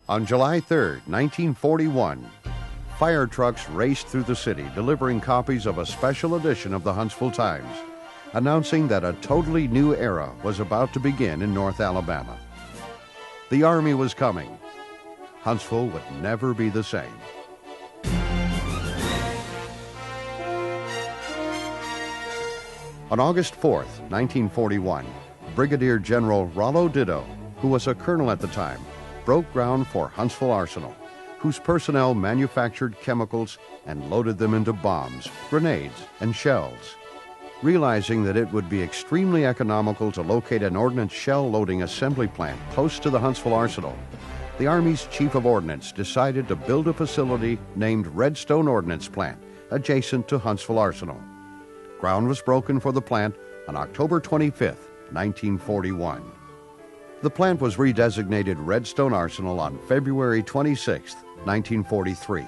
On July 3, 1941, fire trucks raced through the city delivering copies of a special edition of the Huntsville Times, announcing that a totally new era was about to begin in North Alabama. The Army was coming. Huntsville would never be the same. On August 4, 1941, Brigadier General Rollo Ditto, who was a colonel at the time, broke ground for Huntsville Arsenal, whose personnel manufactured chemicals and loaded them into bombs, grenades, and shells. Realizing that it would be extremely economical to locate an ordnance shell loading assembly plant close to the Huntsville Arsenal, the Army's Chief of Ordnance decided to build a facility named Redstone Ordnance Plant adjacent to Huntsville Arsenal. Ground was broken for the plant on October 25, 1941. The plant was redesignated Redstone Arsenal on February 26, 1943.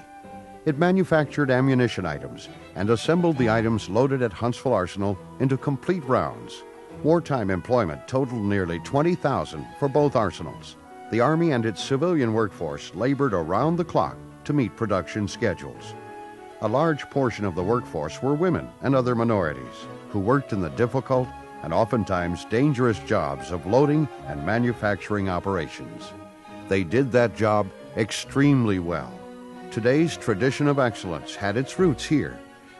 It manufactured ammunition items and assembled the items loaded at Huntsville Arsenal into complete rounds. Wartime employment totaled nearly 20,000 for both arsenals. The Army and its civilian workforce labored around the clock to meet production schedules. A large portion of the workforce were women and other minorities who worked in the difficult and oftentimes dangerous jobs of loading and manufacturing operations. They did that job extremely well. Today's tradition of excellence had its roots here,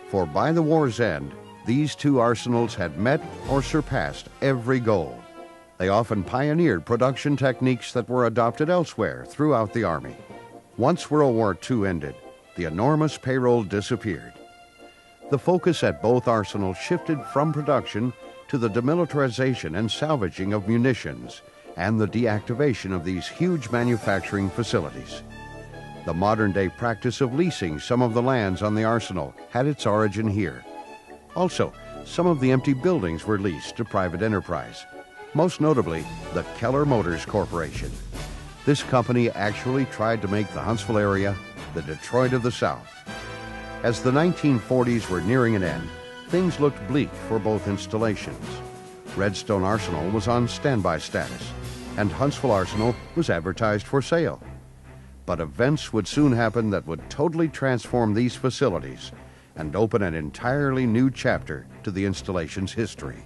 for by the war's end, these two arsenals had met or surpassed every goal. They often pioneered production techniques that were adopted elsewhere throughout the Army. Once World War II ended, the enormous payroll disappeared. The focus at both arsenals shifted from production to the demilitarization and salvaging of munitions and the deactivation of these huge manufacturing facilities. The modern-day practice of leasing some of the lands on the arsenal had its origin here. Also, some of the empty buildings were leased to private enterprise, most notably the Keller Motors Corporation. This company actually tried to make the Huntsville area the Detroit of the South. As the 1940s were nearing an end, things looked bleak for both installations. Redstone Arsenal was on standby status, and Huntsville Arsenal was advertised for sale. But events would soon happen that would totally transform these facilities and open an entirely new chapter to the installation's history.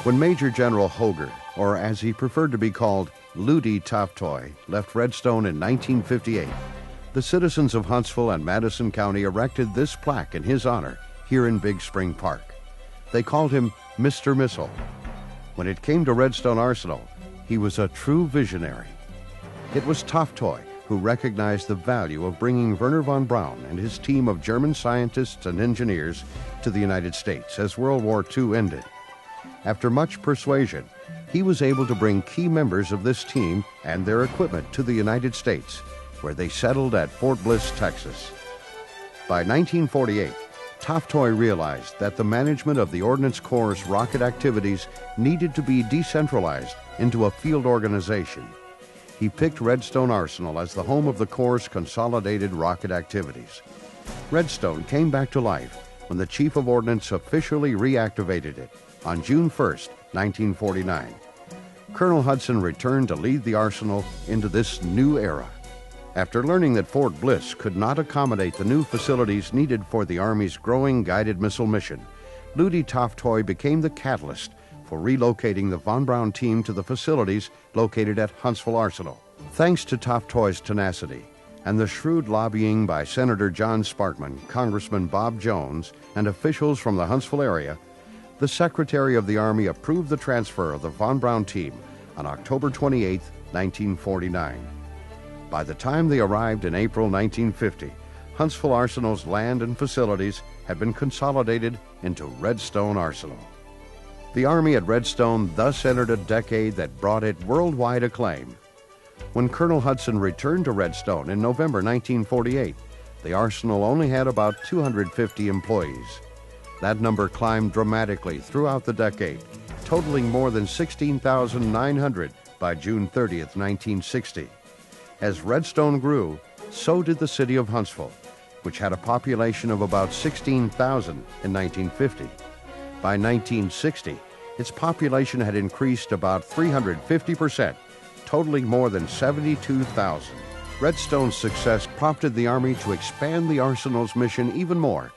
When Major General Hoger, or as he preferred to be called, Ludi Toftoy, left Redstone in 1958, the citizens of Huntsville and Madison County erected this plaque in his honor here in Big Spring Park. They called him Mr. Missile. When it came to Redstone Arsenal, he was a true visionary. It was Toftoy who recognized the value of bringing Wernher von Braun and his team of German scientists and engineers to the United States as World War II ended. After much persuasion, he was able to bring key members of this team and their equipment to the United States, where they settled at Fort Bliss, Texas. By 1948, Toftoy realized that the management of the Ordnance Corps' rocket activities needed to be decentralized into a field organization. He picked Redstone Arsenal as the home of the Corps' consolidated rocket activities. Redstone came back to life when the Chief of Ordnance officially reactivated it on June 1, 1949. Colonel Hudson returned to lead the arsenal into this new era. After learning that Fort Bliss could not accommodate the new facilities needed for the Army's growing guided missile mission, Ludi Toftoy became the catalyst for relocating the von Braun team to the facilities located at Huntsville Arsenal. Thanks to Toftoy's tenacity and the shrewd lobbying by Senator John Sparkman, Congressman Bob Jones, and officials from the Huntsville area, the Secretary of the Army approved the transfer of the von Braun team on October 28, 1949. By the time they arrived in April 1950, Huntsville Arsenal's land and facilities had been consolidated into Redstone Arsenal. The Army at Redstone thus entered a decade that brought it worldwide acclaim. When Colonel Hudson returned to Redstone in November 1948, the arsenal only had about 250 employees. That number climbed dramatically throughout the decade, totaling more than 16,900 by June 30, 1960. As Redstone grew, so did the city of Huntsville, which had a population of about 16,000 in 1950. By 1960, its population had increased about 350% totaling more than 72,000. Redstone's success prompted the Army to expand the Arsenal's mission even more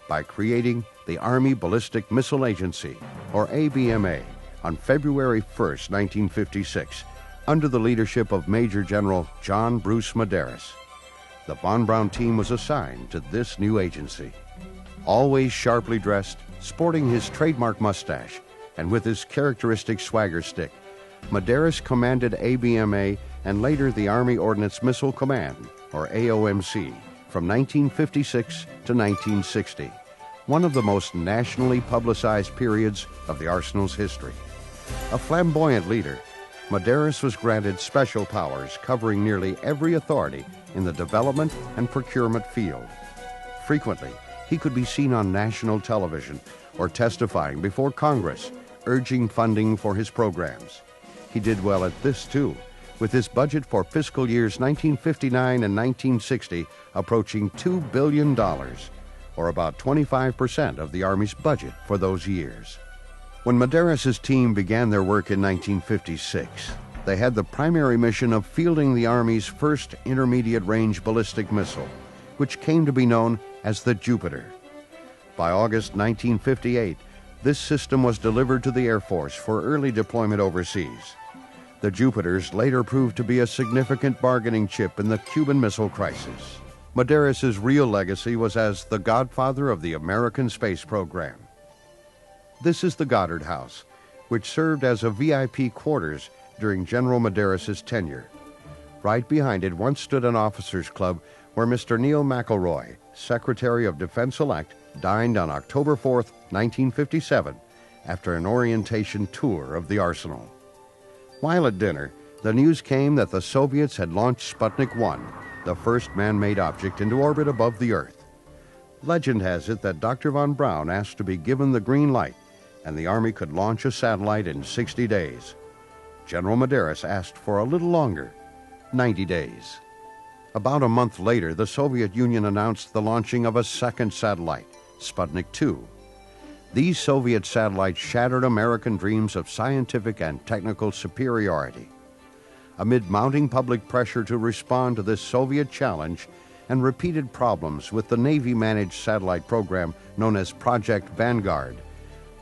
by creating the Army Ballistic Missile Agency, or ABMA, on February 1, 1956, under the leadership of Major General John Bruce Medeiros. The Von Braun team was assigned to this new agency. Always sharply dressed, sporting his trademark mustache, and with his characteristic swagger stick, Medeiros commanded ABMA and later the Army Ordnance Missile Command, or AOMC, from 1956 to 1960, one of the most nationally publicized periods of the Arsenal's history. A flamboyant leader, Medeiros was granted special powers covering nearly every authority in the development and procurement field. Frequently, he could be seen on national television or testifying before Congress, urging funding for his programs. He did well at this, too, with his budget for fiscal years 1959 and 1960 approaching $2 billion, or about 25% of the Army's budget for those years. When Medeiros' team began their work in 1956, they had the primary mission of fielding the Army's first intermediate-range ballistic missile, which came to be known as the Jupiter. By August 1958, this system was delivered to the Air Force for early deployment overseas. The Jupiters later proved to be a significant bargaining chip in the Cuban Missile Crisis. Medeiros' real legacy was as the godfather of the American space program. This is the Goddard House, which served as a VIP quarters during General Medeiros' tenure. Right behind it once stood an officers' club where Mr. Neil McElroy, Secretary of Defense-elect, dined on October 4, 1957, after an orientation tour of the arsenal. While at dinner, the news came that the Soviets had launched Sputnik 1, the first man-made object into orbit above the Earth. Legend has it that Dr. von Braun asked to be given the green light, and the Army could launch a satellite in 60 days. General Medeiros asked for a little longer, 90 days. About a month later, the Soviet Union announced the launching of a second satellite, Sputnik 2. These Soviet satellites shattered American dreams of scientific and technical superiority. Amid mounting public pressure to respond to this Soviet challenge and repeated problems with the Navy-managed satellite program known as Project Vanguard,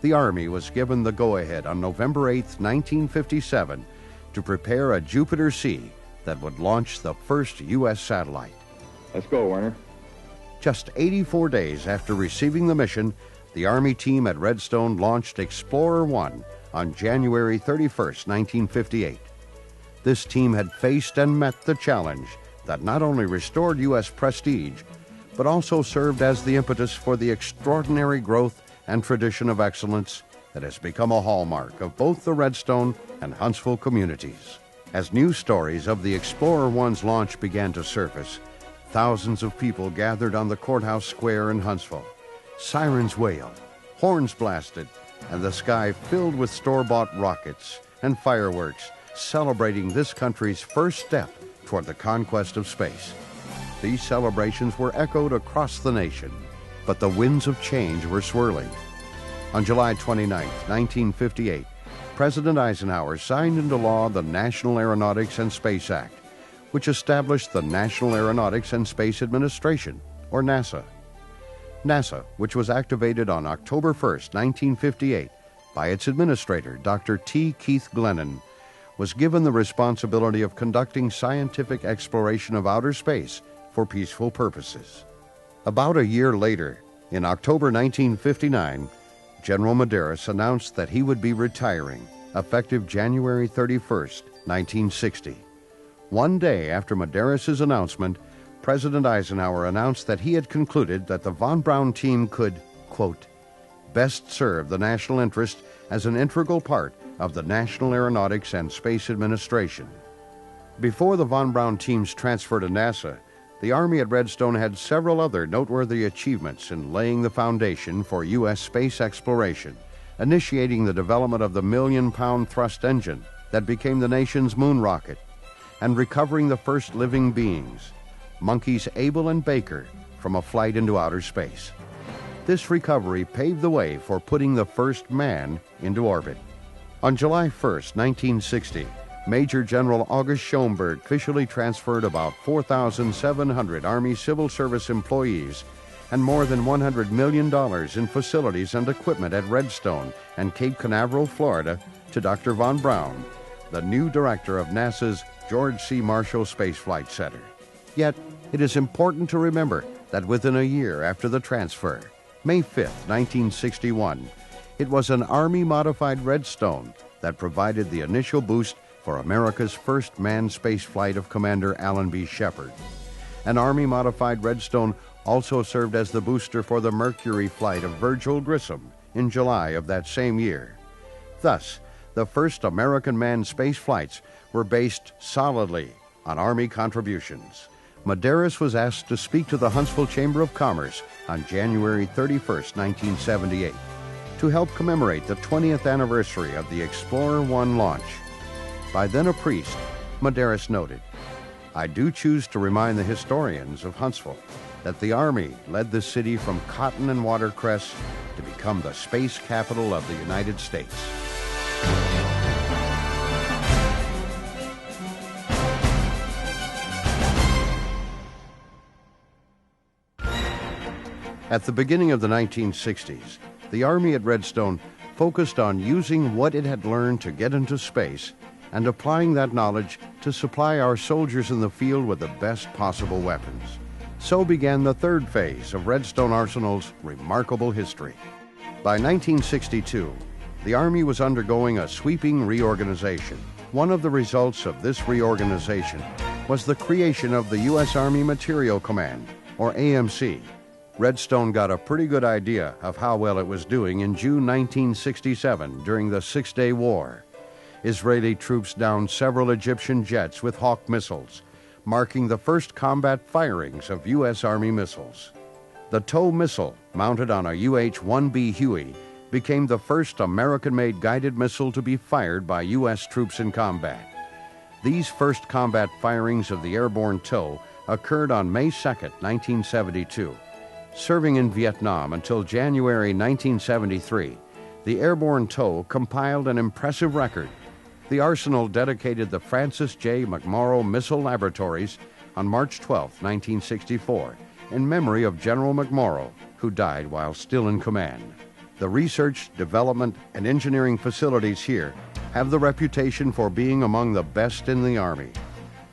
the Army was given the go-ahead on November 8, 1957, to prepare a Jupiter-C that would launch the first U.S. satellite. Let's go, Werner. Just 84 days after receiving the mission, the Army team at Redstone launched Explorer 1 on January 31, 1958. This team had faced and met the challenge that not only restored U.S. prestige, but also served as the impetus for the extraordinary growth and tradition of excellence that has become a hallmark of both the Redstone and Huntsville communities. As news stories of the Explorer 1's launch began to surface, thousands of people gathered on the courthouse square in Huntsville. Sirens wailed, horns blasted, and the sky filled with store-bought rockets and fireworks celebrating this country's first step toward the conquest of space. These celebrations were echoed across the nation, but the winds of change were swirling. On July 29, 1958, President Eisenhower signed into law the National Aeronautics and Space Act, which established the National Aeronautics and Space Administration, or NASA. NASA, which was activated on October 1, 1958, by its administrator, Dr. T. Keith Glennon, was given the responsibility of conducting scientific exploration of outer space for peaceful purposes. About a year later, in October 1959, General Medeiros announced that he would be retiring, effective January 31, 1960. One day after Medeiros' announcement, President Eisenhower announced that he had concluded that the von Braun team could, quote, best serve the national interest as an integral part of the National Aeronautics and Space Administration. Before the von Braun team's transfer to NASA, the Army at Redstone had several other noteworthy achievements in laying the foundation for U.S. space exploration, initiating the development of the million-pound thrust engine that became the nation's moon rocket, and recovering the first living beings, monkeys Abel and Baker, from a flight into outer space. This recovery paved the way for putting the first man into orbit. On July 1, 1960, Major General August Schoenberg officially transferred about 4,700 Army Civil Service employees and more than $100 million in facilities and equipment at Redstone and Cape Canaveral, Florida, to Dr. Von Braun, the new director of NASA's George C. Marshall Space Flight Center. Yet, it is important to remember that within a year after the transfer, May 5, 1961, it was an Army-modified Redstone that provided the initial boost for America's first manned space flight of Commander Alan B. Shepard. An Army-modified Redstone also served as the booster for the Mercury flight of Virgil Grissom in July of that same year. Thus, the first American manned space flights were based solidly on Army contributions. Medeiros was asked to speak to the Huntsville Chamber of Commerce on January 31, 1978, to help commemorate the 20th anniversary of the Explorer 1 launch. By then a priest, Medeiros noted, "I do choose to remind the historians of Huntsville that the Army led the city from cotton and watercress to become the space capital of the United States." At the beginning of the 1960s, the Army at Redstone focused on using what it had learned to get into space and applying that knowledge to supply our soldiers in the field with the best possible weapons. So began the third phase of Redstone Arsenal's remarkable history. By 1962, the Army was undergoing a sweeping reorganization. One of the results of this reorganization was the creation of the U.S. Army Materiel Command, or AMC. Redstone got a pretty good idea of how well it was doing in June 1967 during the Six-Day War. Israeli troops downed several Egyptian jets with Hawk missiles, marking the first combat firings of U.S. Army missiles. The TOW missile, mounted on a UH-1B Huey, became the first American-made guided missile to be fired by U.S. troops in combat. These first combat firings of the airborne TOW occurred on May 2, 1972. Serving in Vietnam until January 1973, the airborne TOW compiled an impressive record. The Arsenal dedicated the Francis J. McMorrow Missile Laboratories on March 12, 1964, in memory of General McMorrow, who died while still in command. The research, development, and engineering facilities here have the reputation for being among the best in the Army.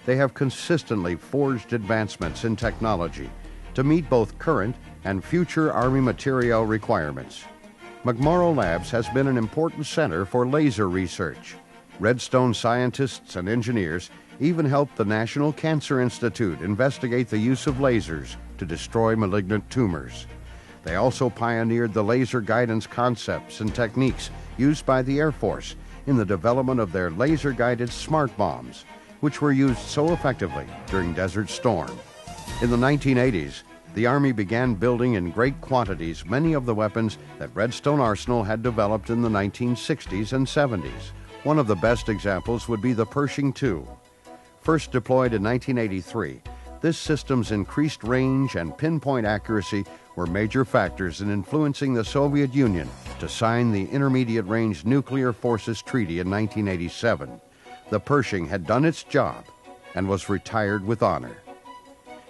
They have consistently forged advancements in technology to meet both current and future Army materiel requirements. McMorrow Labs has been an important center for laser research. Redstone scientists and engineers even helped the National Cancer Institute investigate the use of lasers to destroy malignant tumors. They also pioneered the laser guidance concepts and techniques used by the Air Force in the development of their laser-guided smart bombs, which were used so effectively during Desert Storm. In the 1980s, the Army began building in great quantities many of the weapons that Redstone Arsenal had developed in the 1960s and 70s. One of the best examples would be the Pershing II. First deployed in 1983, this system's increased range and pinpoint accuracy were major factors in influencing the Soviet Union to sign the Intermediate Range Nuclear Forces Treaty in 1987. The Pershing had done its job and was retired with honor.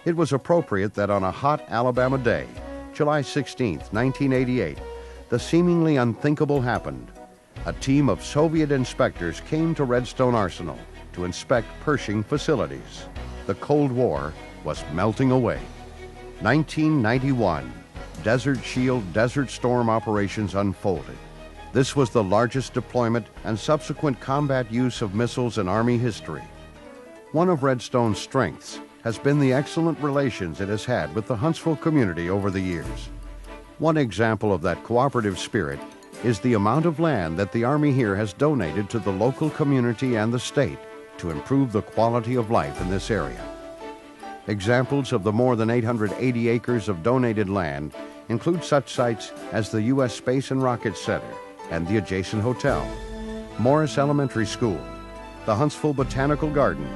It was appropriate that on a hot Alabama day, July 16, 1988, the seemingly unthinkable happened. A team of Soviet inspectors came to Redstone Arsenal to inspect Pershing facilities. The Cold War was melting away. 1991, Desert Shield Desert Storm operations unfolded. This was the largest deployment and subsequent combat use of missiles in Army history. One of Redstone's strengths has been the excellent relations it has had with the Huntsville community over the years. One example of that cooperative spirit is the amount of land that the Army here has donated to the local community and the state to improve the quality of life in this area. Examples of the more than 880 acres of donated land include such sites as the U.S. Space and Rocket Center and the adjacent hotel, Morris Elementary School, the Huntsville Botanical Garden,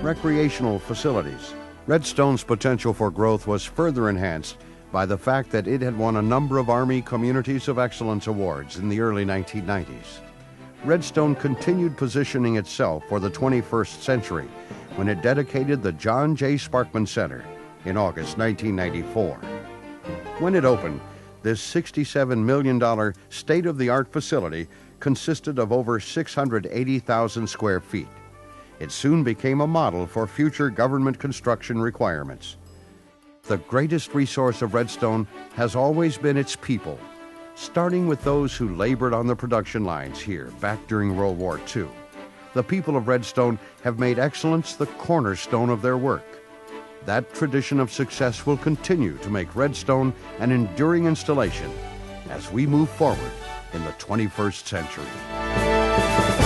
Recreational Facilities. Redstone's potential for growth was further enhanced by the fact that it had won a number of Army Communities of Excellence awards in the early 1990s. Redstone continued positioning itself for the 21st century when it dedicated the John J. Sparkman Center in August 1994. When it opened, this $67 million state-of-the-art facility consisted of over 680,000 square feet. It soon became a model for future government construction requirements. The greatest resource of Redstone has always been its people, starting with those who labored on the production lines here back during World War II. The people of Redstone have made excellence the cornerstone of their work. That tradition of success will continue to make Redstone an enduring installation as we move forward in the 21st century.